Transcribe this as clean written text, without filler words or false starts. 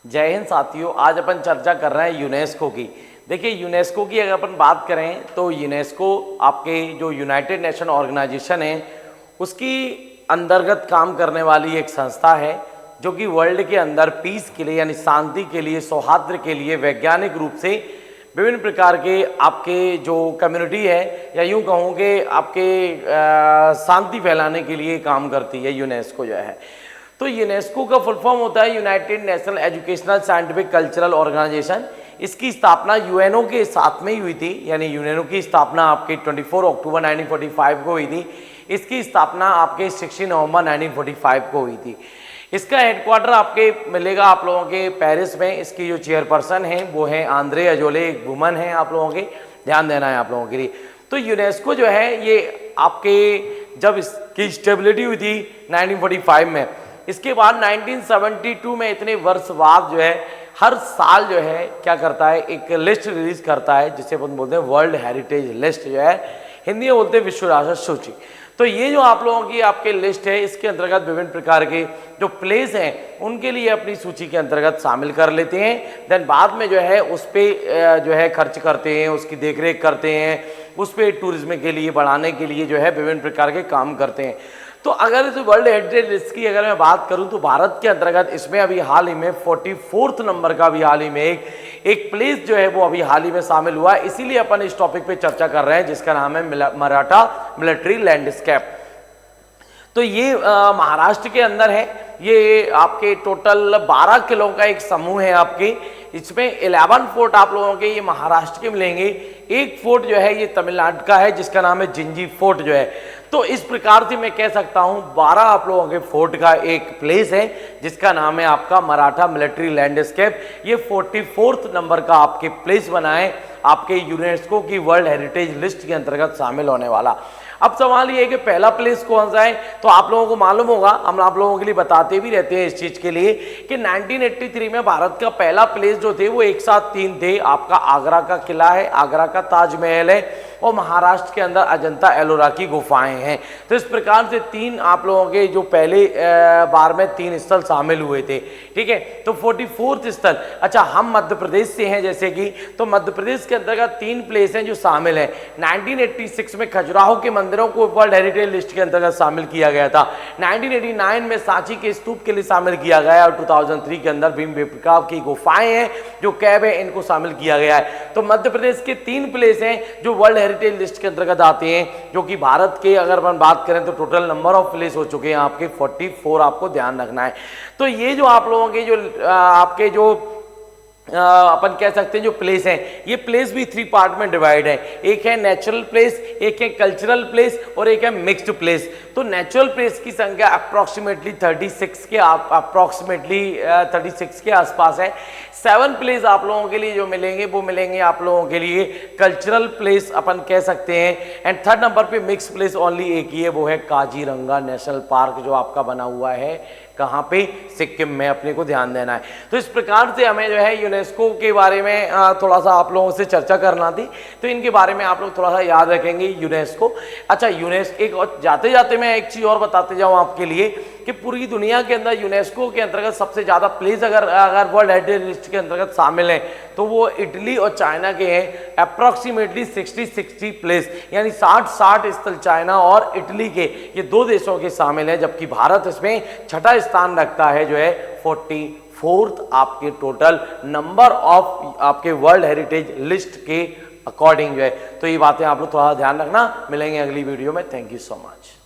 जय हिंद साथियों, आज अपन चर्चा कर रहे हैं यूनेस्को की। देखिए, यूनेस्को की अगर अपन बात करें तो यूनेस्को आपके जो यूनाइटेड नेशन ऑर्गेनाइजेशन है उसकी अंतर्गत काम करने वाली एक संस्था है जो कि वर्ल्ड के अंदर पीस के लिए यानी शांति के लिए, सौहार्द के लिए वैज्ञानिक रूप से विभिन्न प्रकार के आपके जो कम्युनिटी है या यूँ कहूँ कि आपके शांति फैलाने के लिए काम करती है यूनेस्को जो है। तो यूनेस्को का फुल फॉर्म होता है United National Educational Scientific Cultural Organization. इसकी स्थापना यूएनओ के साथ में ही हुई थी, यानी यूएनओ की स्थापना आपके 24 अक्टूबर 1945 को हुई थी। इसकी स्थापना आपके 16 नवंबर 1945 को हुई थी। इसका हेडक्वार्टर आपके मिलेगा आप लोगों के पेरिस में। इसकी जो चेयरपर्सन है वो है आंद्रे अजोले, एक वुमन है, आप लोगों के ध्यान देना है आप लोगों के लिए। तो यूनेस्को जो है ये आपके जब इसकी स्टेबिलिटी हुई थी 1945 में, इसके बाद 1972 में इतने वर्ष बाद जो है हर साल जो है क्या करता है, एक लिस्ट रिलीज करता है जिसे अपन बोलते हैं वर्ल्ड हेरिटेज लिस्ट, जो है हिंदी में बोलते हैं विश्व विरासत सूची। तो ये जो आप लोगों की आपके लिस्ट है इसके अंतर्गत विभिन्न प्रकार के जो प्लेस हैं उनके लिए अपनी सूची के अंतर्गत शामिल कर लेते हैं। देन बाद में जो है उस पर जो है खर्च करते हैं, उसकी देखरेख करते हैं, उस पर टूरिज्म के लिए बढ़ाने के लिए जो है विभिन्न प्रकार के काम करते हैं। तो अगर इस वर्ल्ड हेरिटेज लिस्ट की अगर मैं बात करूं तो भारत के अंतर्गत इसमें अभी हाल ही में 44 नंबर का भी हाल ही में एक प्लेस जो है वो अभी हाल ही में शामिल हुआ है। इसीलिए अपन इस टॉपिक पे चर्चा कर रहे हैं जिसका नाम है मराठा मिलिट्री लैंडस्केप। तो ये महाराष्ट्र के अंदर है। ये आपके टोटल 12 किलो का एक समूह है आपके। इसमें 11 फोर्ट आप लोगों के ये महाराष्ट्र के मिलेंगे। एक फोर्ट जो है ये तमिलनाडु का है जिसका नाम है जिंजी फोर्ट जो है। तो इस प्रकार से मैं कह सकता हूं 12 आप लोगों के फोर्ट का एक प्लेस है जिसका नाम है आपका मराठा मिलिट्री लैंडस्केप। ये 44 नंबर का आपके प्लेस बना है आपके यूनेस्को की वर्ल्ड हेरिटेज लिस्ट के अंतर्गत शामिल होने वाला। अब सवाल ये है कि पहला प्लेस कौन सा है, तो आप लोगों को मालूम होगा, हम आप लोगों के लिए बताते भी रहते हैं इस चीज के लिए कि 1983 में भारत का पहला प्लेस जो थे वो एक साथ 3 थे। आपका आगरा का किला है, आगरा का ताजमहल है और महाराष्ट्र के अंदर अजंता एलोरा की गुफाएं हैं। तो इस प्रकार से 3 आप लोगों के जो पहले बार में 3 स्थल शामिल हुए थे, ठीक है। तो 44 स्थल, अच्छा हम मध्य प्रदेश से हैं जैसे कि, तो मध्य प्रदेश के अंतर्गत 3 प्लेस हैं जो शामिल है। 1986 में खजुराहो के मंदिरों को वर्ल्ड हेरिटेज लिस्ट के अंतर्गत शामिल किया गया था। 1989 में सांची के स्तूप के लिए शामिल किया गया और 2003 के अंदर भीमबेटका की गुफाएं हैं जो कैब है इनको शामिल किया गया है। तो मध्य प्रदेश के 3 प्लेस हैं जो वर्ल्ड हेरिटेज लिस्ट के अंतर्गत आते हैं, जो कि भारत के अगर अपन बात करें तो टोटल नंबर ऑफ प्लेस हो चुके हैं आपके 44, आपको ध्यान रखना है। तो ये जो आप लोगों के जो आपके जो अपन कह सकते हैं जो प्लेस है, ये प्लेस भी 3 पार्ट में डिवाइड है। एक है नेचुरल प्लेस, एक है कल्चरल प्लेस और एक है मिक्स्ड प्लेस। तो नेचुरल प्लेस की संख्या अप्रोक्सीमेटली 36 के आसपास है। 7 प्लेस आप लोगों के लिए जो मिलेंगे वो मिलेंगे आप लोगों के लिए कल्चरल प्लेस अपन कह सकते हैं। एंड 3rd नंबर पे मिक्स प्लेस ओनली एक ही है, वो है काजीरंगा नेशनल पार्क जो आपका बना हुआ है कहाँ पे, सिक्किम में, अपने को ध्यान देना है। तो इस प्रकार से हमें जो है यूनेस्को के बारे में थोड़ा सा आप लोगों से चर्चा करना थी, तो इनके बारे में आप लोग थोड़ा सा याद रखेंगे यूनेस्को। अच्छा यूनेस्को एक और जाते जाते मैं एक चीज़ और बताते जाऊँ आपके लिए कि पूरी दुनिया के अंदर यूनेस्को के अंतर्गत सबसे ज़्यादा प्लेस अगर वर्ल्ड हेरिटेज लिस्ट के अंतर्गत शामिल हैं तो वो इटली और चाइना के हैं। अप्रॉक्सीमेटली 60 प्लेस यानी 60 स्थल चाइना और इटली के, ये 2 देशों के शामिल हैं, जबकि भारत इसमें 6ठा स्थान रखता है जो है 44th आपके टोटल नंबर ऑफ आपके वर्ल्ड हेरिटेज लिस्ट के अकॉर्डिंग जो है। तो ये बातें आप लोग थोड़ा ध्यान रखना। मिलेंगे अगली वीडियो में। Thank you so much.